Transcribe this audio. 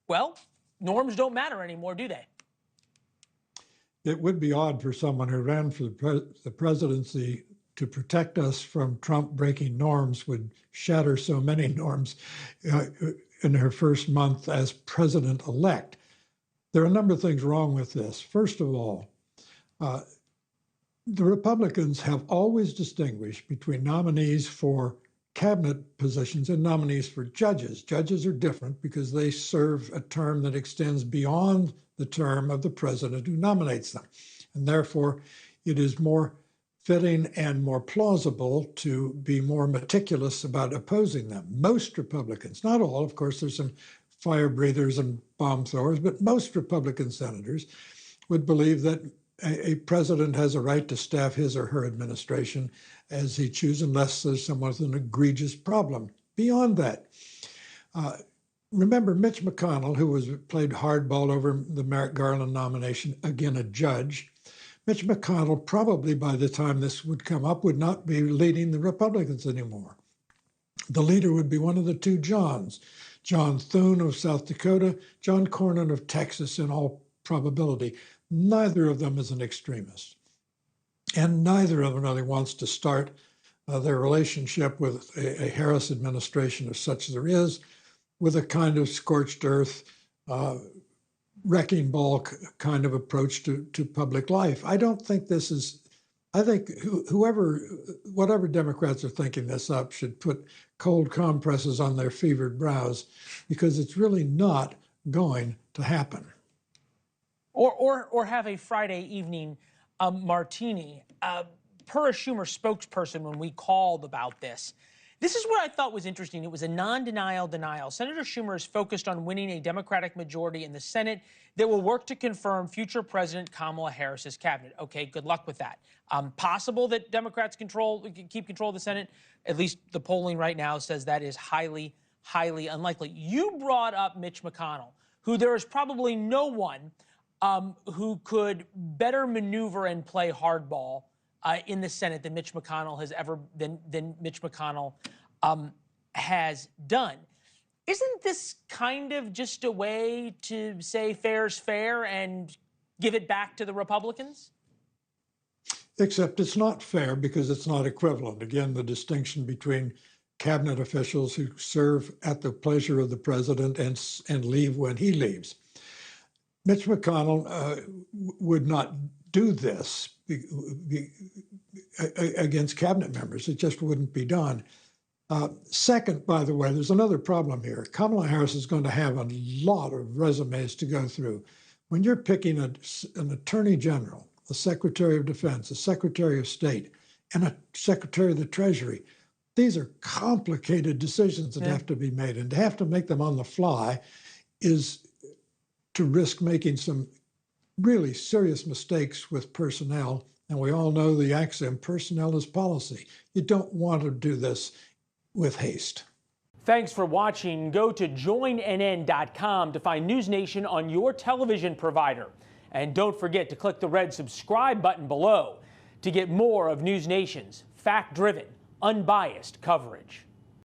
well, norms don't matter anymore, do they? It would be odd for someone who ran for the presidency to protect us from Trump breaking norms would shatter so many norms in her first month as president-elect. There are a number of things wrong with this. First of all, the Republicans have always distinguished between nominees for cabinet positions and nominees for judges. Judges are different because they serve a term that extends beyond the term of the president who nominates them. And therefore, it is more fitting and more plausible to be more meticulous about opposing them. Most Republicans, not all, of course, there's some fire breathers and bomb throwers, but most Republican senators would believe that a president has a right to staff his or her administration as he chooses, unless there's someone with an egregious problem. Beyond that, remember Mitch McConnell, who played hardball over the Merrick Garland nomination, again a judge. Mitch McConnell probably by the time this would come up would not be leading the Republicans anymore. The leader would be one of the two Johns, John Thune of South Dakota, John Cornyn of Texas in all probability. Neither of them is an extremist. And neither of them really wants to start their relationship with a Harris administration, if such there is, with a kind of scorched earth, wrecking ball kind of approach to public life. I don't think this is, I think whatever Democrats are thinking this up should put cold compresses on their fevered brows, because it's really not going to happen. Or have a Friday evening martini. Per a Schumer spokesperson, when we called about this, this is what I thought was interesting. It was a non-denial denial. Senator Schumer is focused on winning a Democratic majority in the Senate that will work to confirm future President Kamala Harris's cabinet. Okay, good luck with that. Possible that Democrats keep control of the Senate. At least the polling right now says that is highly, highly unlikely. You brought up Mitch McConnell, who there is probably no one who could better maneuver and play hardball in the Senate than Mitch McConnell has done. Isn't this kind of just a way to say fair's fair and give it back to the Republicans? Except it's not fair because it's not equivalent. Again, the distinction between cabinet officials who serve at the pleasure of the president and leave when he leaves. Mitch McConnell would not do this against cabinet members. It just wouldn't be done. Second, by the way, there's another problem here. Kamala Harris is going to have a lot of resumes to go through. When you're picking an attorney general, a secretary of defense, a secretary of state, and a secretary of the treasury, these are complicated decisions that have to be made. And to have to make them on the fly is to risk making some really serious mistakes with personnel. And we all know the axiom, personnel is policy. You don't want to do this with haste. Thanks for watching. Go to joinnn.com to find NewsNation on your television provider. And don't forget to click the red subscribe button below to get more of NewsNation's fact-driven, unbiased coverage.